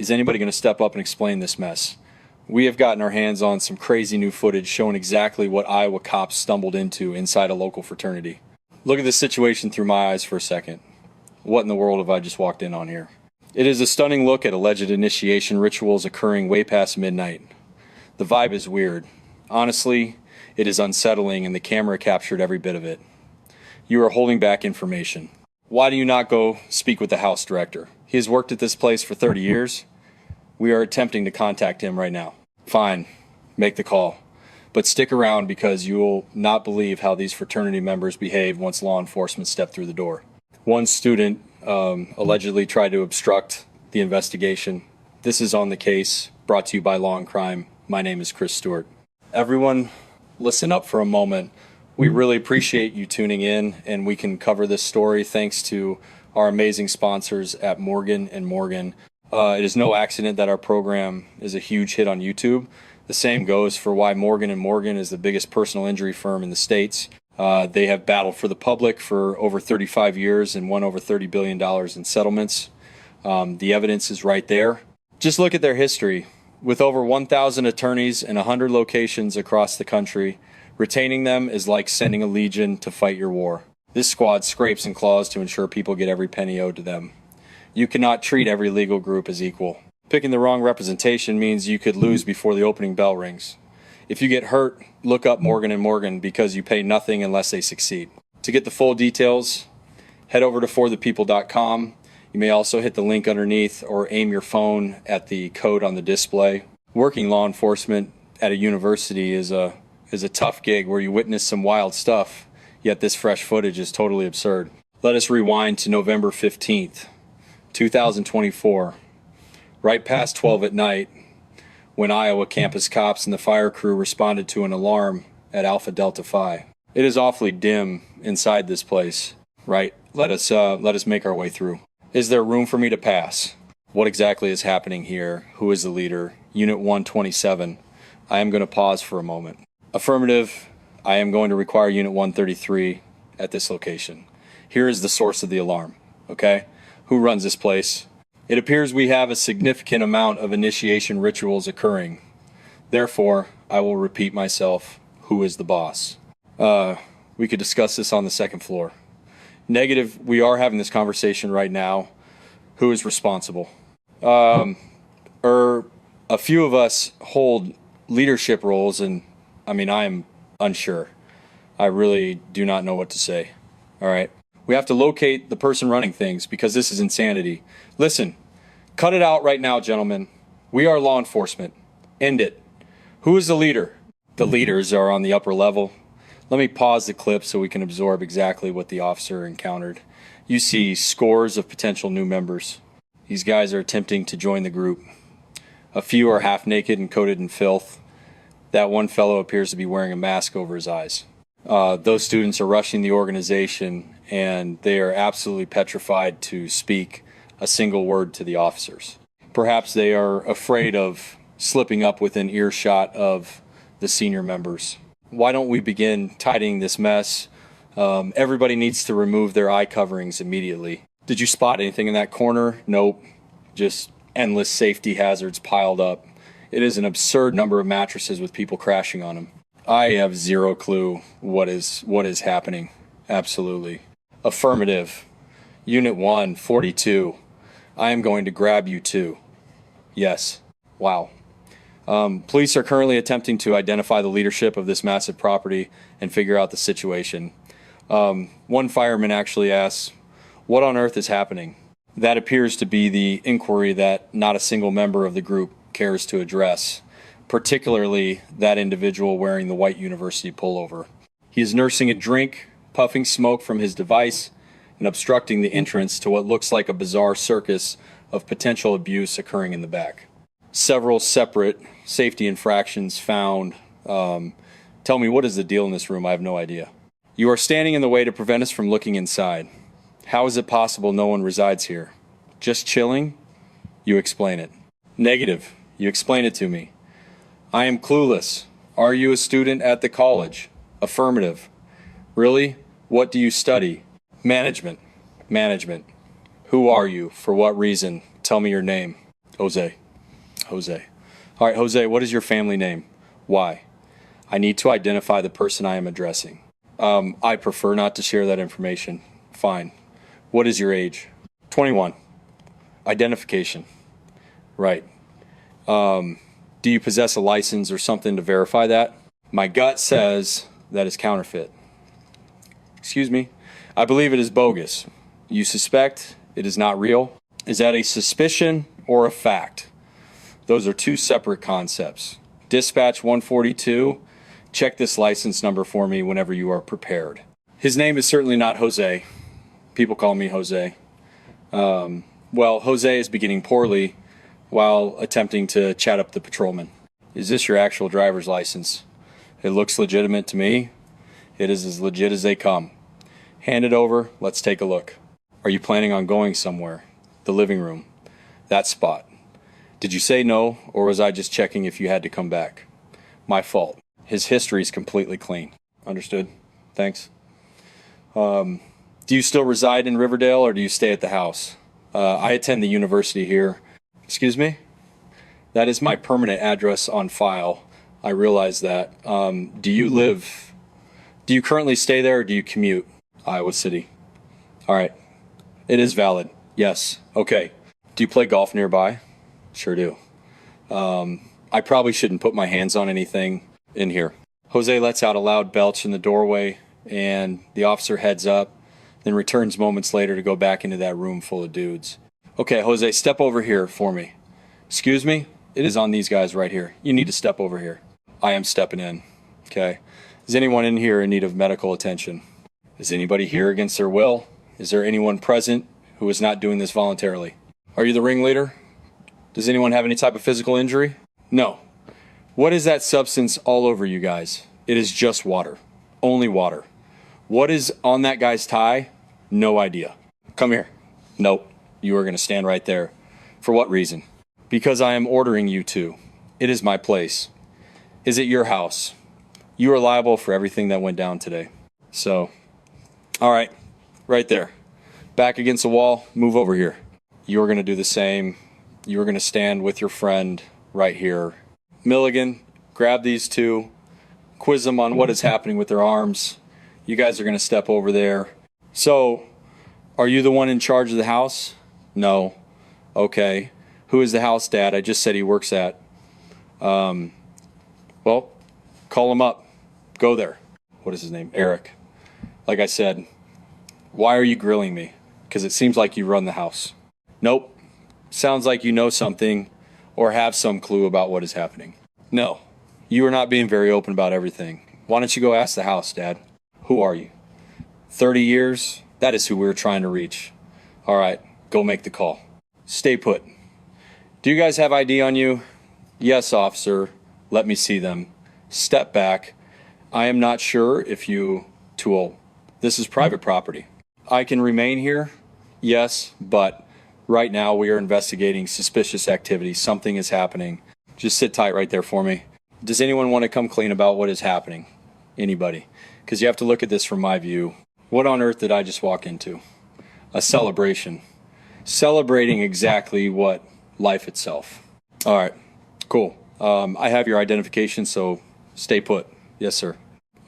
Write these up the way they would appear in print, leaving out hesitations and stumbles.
Is anybody going to step up and explain this mess? We have gotten our hands on some crazy new footage showing exactly what Iowa cops stumbled into inside a local fraternity. Look at this situation through my eyes for a second. What in the world have I just walked in on here? It is a stunning look at alleged initiation rituals occurring way past midnight. The vibe is weird. Honestly, it is unsettling, and the camera captured every bit of it. You are holding back information. Why do you not go speak with the house director? He has worked at this place for 30 years. We are attempting to contact him right now. Fine, make the call. But stick around because you will not believe how these fraternity members behave once law enforcement step through the door. One student allegedly tried to obstruct the investigation. This is On the Case, brought to you by Law and Crime. My name is Chris Stewart. Everyone, listen up for a moment. We really appreciate you tuning in, and we can cover this story thanks to our amazing sponsors at Morgan & Morgan. It is no accident that our program is a huge hit on YouTube. The same goes for why Morgan & Morgan is the biggest personal injury firm in the States. They have battled for the public for over 35 years and won over $30 billion in settlements. The evidence is right there. Just look at their history. With over 1,000 attorneys and 100 locations across the country, retaining them is like sending a legion to fight your war. This squad scrapes and claws to ensure people get every penny owed to them. You cannot treat every legal group as equal. Picking the wrong representation means you could lose before the opening bell rings. If you get hurt, look up Morgan & Morgan because you pay nothing unless they succeed. To get the full details, head over to forthepeople.com. You may also hit the link underneath or aim your phone at the code on the display. Working law enforcement at a university is a tough gig where you witness some wild stuff, yet this fresh footage is totally absurd. Let us rewind to November 15th, 2024, right past 12 at night, when Iowa campus cops and the fire crew responded to an alarm at Alpha Delta Phi. It is awfully dim inside this place, right? Let us make our way through. Is there room for me to pass? What exactly is happening here? Who is the leader? Unit 127. I am going to pause for a moment. Affirmative. I am going to require Unit 133 at this location. Here is the source of the alarm, okay? Who runs this place? It appears we have a significant amount of initiation rituals occurring. Therefore, I will repeat myself. Who is the boss? We could discuss this on the second floor. Negative, we are having this conversation right now. Who is responsible? A few of us hold leadership roles, and I am unsure. I really do not know what to say. All right. We have to locate the person running things because this is insanity. Listen, cut it out right now, gentlemen. We are law enforcement. End it. Who is the leader? The leaders are on the upper level. Let me pause the clip so we can absorb exactly what the officer encountered. You see scores of potential new members. These guys are attempting to join the group. A few are half naked and coated in filth. That one fellow appears to be wearing a mask over his eyes. Those students are rushing the organization, and they are absolutely petrified to speak a single word to the officers. Perhaps they are afraid of slipping up within earshot of the senior members. Why don't we begin tidying this mess? Everybody needs to remove their eye coverings immediately. Did you spot anything in that corner? Nope. Just endless safety hazards piled up. It is an absurd number of mattresses with people crashing on them. I have zero clue what is happening. Absolutely. Affirmative. Unit 142. I am going to grab you too. Yes. Wow. Police are currently attempting to identify the leadership of this massive property and figure out the situation. One fireman actually asks, "What on earth is happening?" That appears to be the inquiry that not a single member of the group cares to address, particularly that individual wearing the white university pullover. He is nursing a drink, puffing smoke from his device, and obstructing the entrance to what looks like a bizarre circus of potential abuse occurring in the back. Several separate safety infractions found. Tell me, what is the deal in this room? I have no idea. You are standing in the way to prevent us from looking inside. How is it possible no one resides here? Just chilling? You explain it. Negative. You explain it to me. I am clueless. Are you a student at the college? Affirmative. Really? What do you study? Management. Management. Who are you? For what reason? Tell me your name. Jose. Jose. All right, Jose, what is your family name? Why? I need to identify the person I am addressing. I prefer not to share that information. Fine. What is your age? 21. Identification. Right. Do you possess a license or something to verify that? My gut says that is counterfeit. Excuse me? I believe it is bogus. You suspect it is not real? Is that a suspicion or a fact? Those are two separate concepts. Dispatch 142, check this license number for me whenever you are prepared. His name is certainly not Jose. People call me Jose. Well, Jose is beginning poorly while attempting to chat up the patrolman. Is this your actual driver's license? It looks legitimate to me. It is as legit as they come. Hand it over. Let's take a look. Are you planning on going somewhere? The living room. That spot. Did you say no, or was I just checking if you had to come back? My fault. His history is completely clean. Understood? Thanks. Do you still reside in Riverdale, or do you stay at the house? I attend the university here. Excuse me? That is my permanent address on file. I realize that. Do you currently stay there, or do you commute? Iowa City. All right. It is valid. Yes. Okay. Do you play golf nearby? Sure do. I probably shouldn't put my hands on anything in here. Jose lets out a loud belch in the doorway, and the officer heads up, then returns moments later to go back into that room full of dudes. Okay, Jose, step over here for me. Excuse me? It is on these guys right here. You need to step over here. I am stepping in. Okay. Is anyone in here in need of medical attention? Is anybody here against their will? Is there anyone present who is not doing this voluntarily? Are you the ringleader? Does anyone have any type of physical injury? No. What is that substance all over you guys? It is just water. Only water. What is on that guy's tie? No idea. Come here. Nope. You are going to stand right there. For what reason? Because I am ordering you to. It is my place. Is it your house? You are liable for everything that went down today. So, all right. Right there. Back against the wall. Move over here. You are going to do the same. You are going to stand with your friend right here. Milligan, grab these two. Quiz them on what is happening with their arms. You guys are going to step over there. So, are you the one in charge of the house? No. Okay. Who is the house dad? I just said he works at. Well, call him up. Go there. What is his name? Eric. Like I said, why are you grilling me? Because it seems like you run the house. Nope. Sounds like you know something or have some clue about what is happening. No. You are not being very open about everything. Why don't you go ask the house, Dad? Who are you? 30 years? That is who we're trying to reach. All right, go make the call. Stay put. Do you guys have ID on you? Yes, officer. Let me see them. Step back. I am not sure if you... Too old. This is private property. I can remain here? Yes, but right now we are investigating suspicious activity. Something is happening. Just sit tight right there for me. Does anyone want to come clean about what is happening? Anybody? Because you have to look at this from my view. What on earth did I just walk into? A celebration. Celebrating exactly what? Life itself. All right, cool. I have your identification, so stay put. Yes, sir.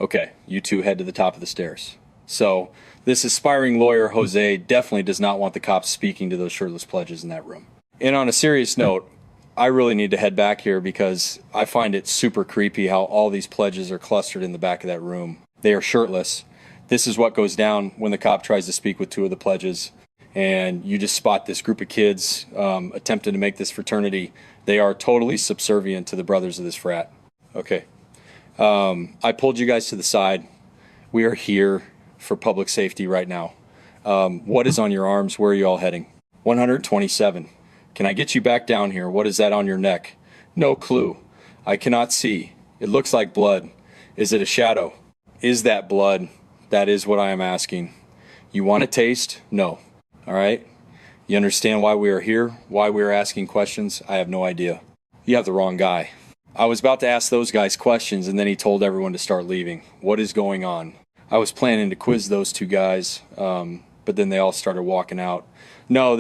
Okay, you two head to the top of the stairs. So, this aspiring lawyer, Jose, definitely does not want the cops speaking to those shirtless pledges in that room. And on a serious note, I really need to head back here because I find it super creepy how all these pledges are clustered in the back of that room. They are shirtless. This is what goes down when the cop tries to speak with two of the pledges. And you just spot this group of kids attempting to make this fraternity. They are totally subservient to the brothers of this frat. Okay. I pulled you guys to the side. We are here for public safety right now. What is on your arms? Where are you all heading? 127. Can I get you back down here? What is that on your neck? No clue. I cannot see. It looks like blood. Is it a shadow? Is that blood? That is what I am asking. You want a taste? No. All right? You understand why we are here? Why we are asking questions? I have no idea. You have the wrong guy. I was about to ask those guys questions, and then he told everyone to start leaving. What is going on? I was planning to quiz those two guys, but then they all started walking out. No,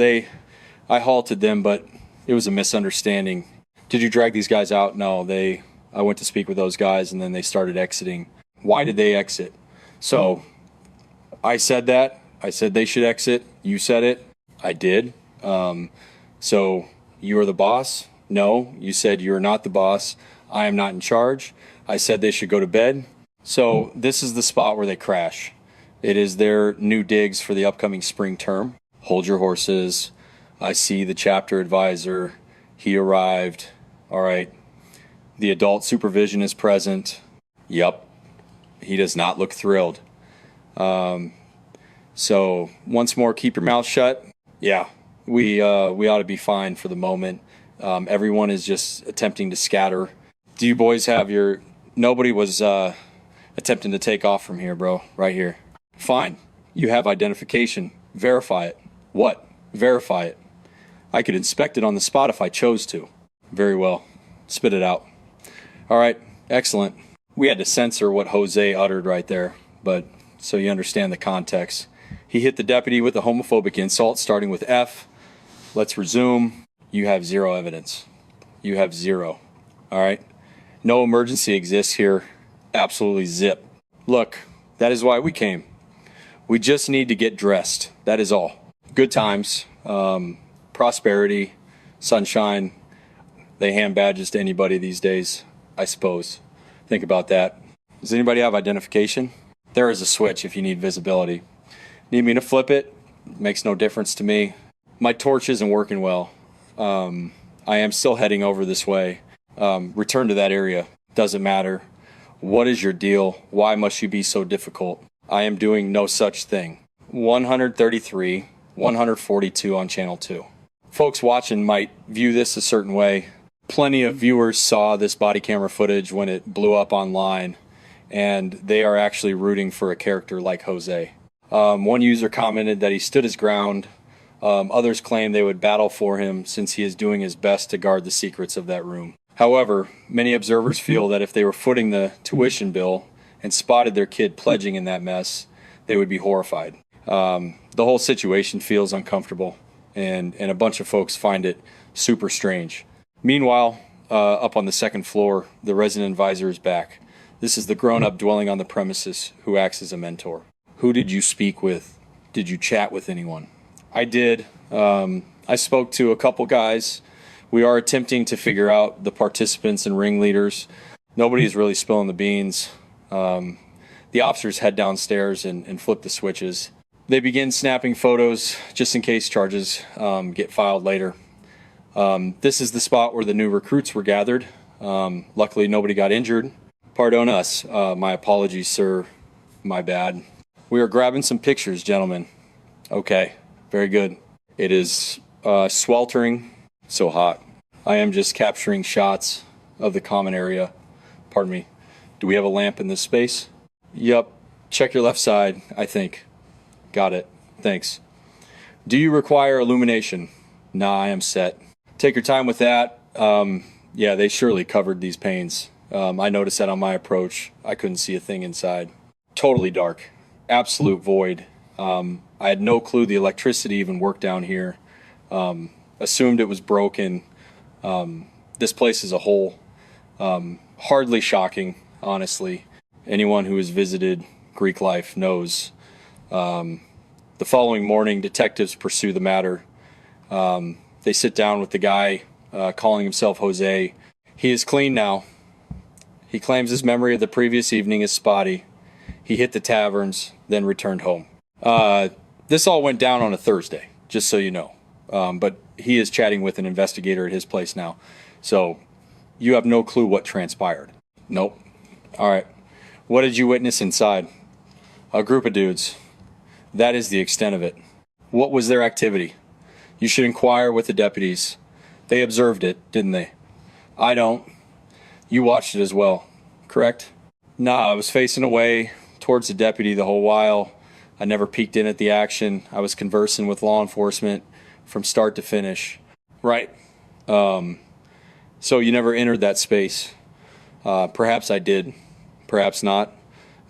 I halted them, but It was a misunderstanding. Did you drag these guys out? No, I went to speak with those guys and then they started exiting. Why did they exit? So I said that. I said they should exit. You said it. I did. So you are the boss? No, you said you're not the boss. I am not in charge. I said they should go to bed. So this is the spot where they crash. It is their new digs for the upcoming spring term. Hold your horses. I see the chapter advisor. He arrived. All right. The adult supervision is present. Yup. He does not look thrilled. So once more, keep your mouth shut. Yeah, we ought to be fine for the moment. Everyone is just attempting to scatter. Do you boys have your... Nobody was attempting to take off from here, bro. Right here. Fine. You have identification. Verify it. What? Verify it. I could inspect it on the spot if I chose to. Very well. Spit it out. All right. Excellent. We had to censor what Jose uttered right there, but so you understand the context. He hit the deputy with a homophobic insult starting with F. Let's resume. You have zero evidence. You have zero. All right? No emergency exists here. Absolutely zip. Look, that is why we came. We just need to get dressed. That is all. Good times, prosperity, sunshine. They hand badges to anybody these days, I suppose. Think about that. Does anybody have identification? There is a switch if you need visibility. Need me to flip it? Makes no difference to me. My torch isn't working well. I am still heading over this way. Return to that area. Doesn't matter. What is your deal? Why must you be so difficult? I am doing no such thing. 133, 142 on channel 2. Folks watching might view this a certain way. Plenty of viewers saw this body camera footage when it blew up online, and they are actually rooting for a character like Jose. One user commented that he stood his ground. Others claim they would battle for him since he is doing his best to guard the secrets of that room. However, many observers feel that if they were footing the tuition bill and spotted their kid pledging in that mess, they would be horrified. The whole situation feels uncomfortable, and a bunch of folks find it super strange. Meanwhile, up on the second floor, the resident advisor is back. This is the grown-up dwelling on the premises who acts as a mentor. Who did you speak with? Did you chat with anyone? I did. I spoke to a couple guys. We are attempting to figure out the participants and ringleaders. Nobody is really spilling the beans. The officers head downstairs and flip the switches. They begin snapping photos just in case charges get filed later. This is the spot where the new recruits were gathered. Luckily, nobody got injured. Pardon us. My apologies, sir. My bad. We are grabbing some pictures, gentlemen. Okay, very good. It is sweltering, so hot. I am just capturing shots of the common area. Pardon me. Do we have a lamp in this space? Yup. Check your left side, I think. Got it. Thanks. Do you require illumination? Nah, I am set. Take your time with that. Yeah, they surely covered these panes. I noticed that on my approach. I couldn't see a thing inside. Totally dark. Absolute void. I had no clue the electricity even worked down here. Assumed it was broken. This place is a hole. Hardly shocking, honestly. Anyone who has visited Greek life knows. The following morning, detectives pursue the matter. They sit down with the guy calling himself Jose. He is clean now. He claims his memory of the previous evening is spotty. He hit the taverns, then returned home. This all went down on a Thursday, just so you know. But he is chatting with an investigator at his place now. So you have no clue what transpired. Nope. All right. What did you witness inside? A group of dudes. That is the extent of it. What was their activity? You should inquire with the deputies. They observed it, didn't they? I don't. You watched it as well, correct? Nah, I was facing away towards the deputy the whole while. I never peeked in at the action. I was conversing with law enforcement from start to finish. Right. So you never entered that space. Perhaps I did. Perhaps not.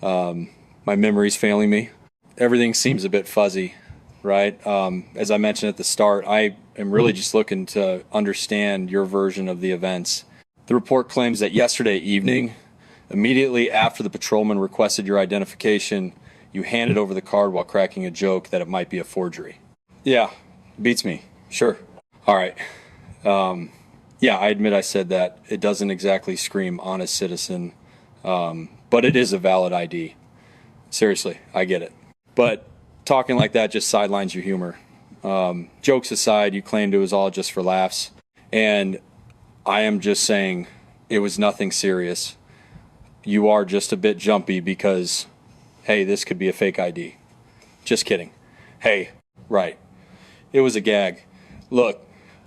My memory's failing me. Everything seems a bit fuzzy. right? As I mentioned at the start, I am really just looking to understand your version of the events. The report claims that yesterday evening, immediately after the patrolman requested your identification, you handed over the card while cracking a joke that it might be a forgery. Yeah, beats me. Sure. All right. Yeah, I admit I said that. It doesn't exactly scream honest citizen, but it is a valid ID. Seriously, I get it. But talking like that just sidelines your humor. Jokes aside, you claimed it was all just for laughs. And I am just saying it was nothing serious. You are just a bit jumpy because, hey, this could be a fake ID. Just kidding. Hey, right. It was a gag. Look,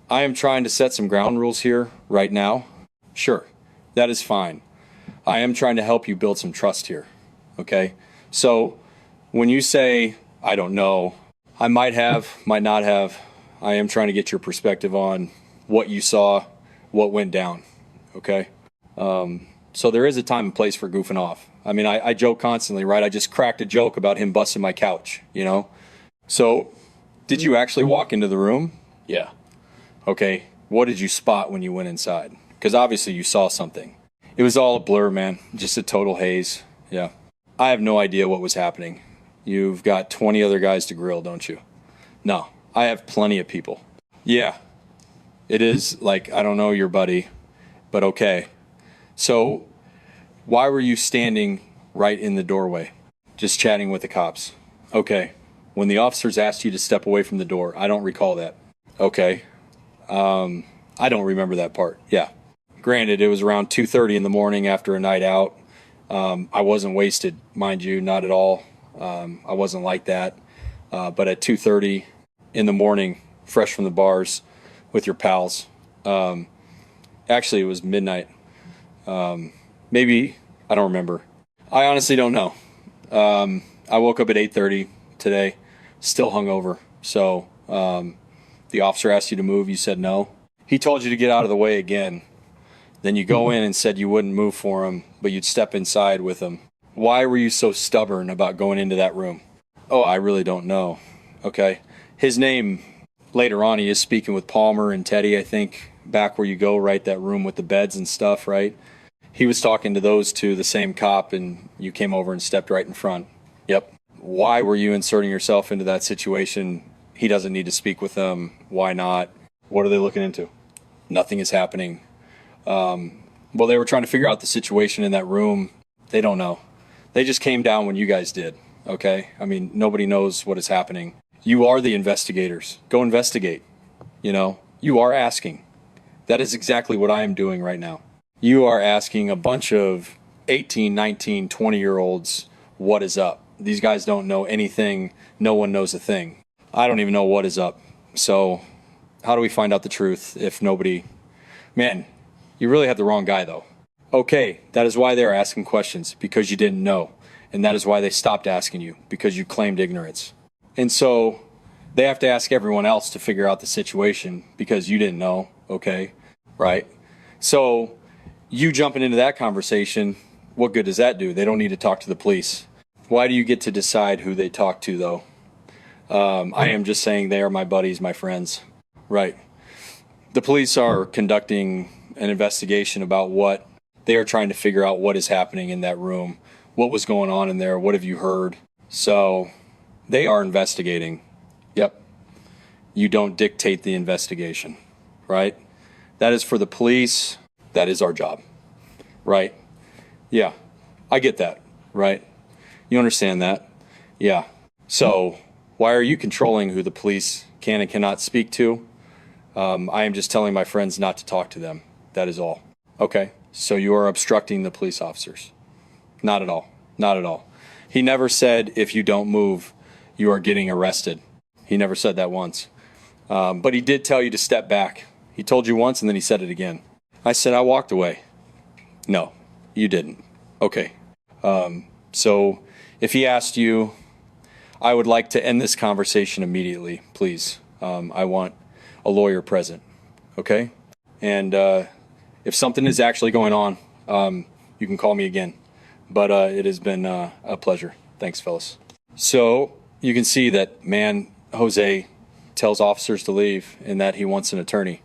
I am trying to set some ground rules here right now. Sure, that is fine. I am trying to help you build some trust here. Okay? So when you say, I don't know, I might have, might not have, I am trying to get your perspective on what you saw, what went down. Okay? So there is a time and place for goofing off. I mean, I joke constantly, right? I just cracked a joke about him busting my couch, you know? So did you actually walk into the room? Yeah. Okay. What did you spot when you went inside? Because obviously you saw something. It was all a blur, man. Just a total haze. Yeah. I have no idea what was happening. You've got 20 other guys to grill, don't you? No. I have plenty of people. Yeah. It is like, I don't know your buddy, but okay. So why were you standing right in the doorway, just chatting with the cops? Okay. When the officers asked you to step away from the door, I don't recall that. Okay. I don't remember that part. Yeah. Granted, it was around 2:30 in the morning after a night out. I wasn't wasted, mind you, not at all. I wasn't like that. But at 2:30 in the morning, fresh from the bars with your pals, actually it was midnight. Maybe, I don't remember. I honestly don't know. I woke up at 8:30 today, still hungover. So the officer asked you to move, you said no. He told you to get out of the way again. Then you go in and said you wouldn't move for him, but you'd step inside with him. Why were you so stubborn about going into that room? Oh, I really don't know. Okay. His name, later on, he is speaking with Palmer and Teddy, I think, back where you go, right? That room with the beds and stuff, right? He was talking to those two, the same cop, and you came over and stepped right in front. Yep. Why were you inserting yourself into that situation? He doesn't need to speak with them. Why not? What are they looking into? Nothing is happening. Well, they were trying to figure out the situation in that room. They don't know. They just came down when you guys did, okay? I mean, nobody knows what is happening. You are the investigators. Go investigate. You know, you are asking. That is exactly what I am doing right now. You are asking a bunch of 18, 19, 20-year-olds what is up. These guys don't know anything. No one knows a thing. I don't even know what is up. So how do we find out the truth if nobody... Man, you really have the wrong guy, though. Okay, that is why they're asking questions, because you didn't know. And that is why they stopped asking you, because you claimed ignorance. And so they have to ask everyone else to figure out the situation, because you didn't know, okay? Right? So you jumping into that conversation, what good does that do? They don't need to talk to the police. Why do you get to decide who they talk to, though? I am just saying they are my buddies, my friends. Right. The police are conducting an investigation about what they are trying to figure out what is happening in that room, what was going on in there, what have you heard. So they are investigating. Yep. You don't dictate the investigation, right? That is for the police. That is our job, right? Yeah, I get that, right? You understand that? Yeah. So why are you controlling who the police can and cannot speak to? I am just telling my friends not to talk to them. That is all. Okay. So you are obstructing the police officers. Not at all. Not at all. He never said if you don't move, you are getting arrested. He never said that once. But he did tell you to step back. He told you once and then he said it again. I said I walked away. No, you didn't. Okay. So if he asked you, I would like to end this conversation immediately, please. I want a lawyer present. Okay? And if something is actually going on, you can call me again. But it has been a pleasure. Thanks, fellas. So you can see that, man, Jose tells officers to leave and that he wants an attorney.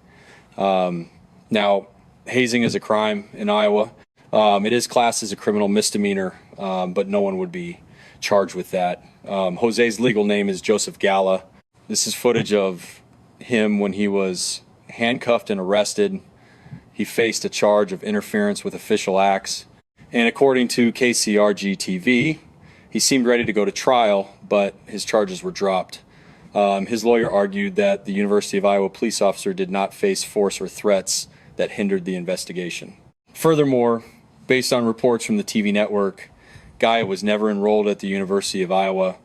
Now, hazing is a crime in Iowa. It is classed as a criminal misdemeanor, but no one would be charged with that. Jose's legal name is Joseph Gala. This is footage of him when he was handcuffed and arrested. He faced a charge of interference with official acts. And according to KCRG TV, he seemed ready to go to trial, but his charges were dropped. His lawyer argued that the University of Iowa police officer did not face force or threats that hindered the investigation. Furthermore, based on reports from the TV network, Guy was never enrolled at the University of Iowa,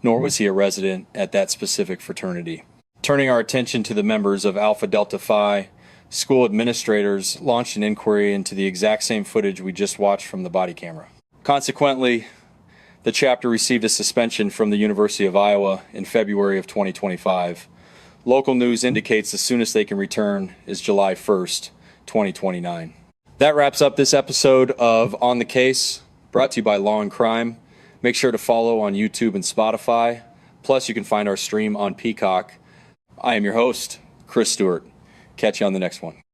nor was he a resident at that specific fraternity. Turning our attention to the members of Alpha Delta Phi, school administrators launched an inquiry into the exact same footage we just watched from the body camera. Consequently, the chapter received a suspension from the University of Iowa in February of 2025. Local news indicates the soonest they can return is July 1st, 2029. That wraps up this episode of On the Case, brought to you by Law and Crime. Make sure to follow on YouTube and Spotify. Plus, you can find our stream on Peacock. I am your host, Chris Stewart. Catch you on the next one.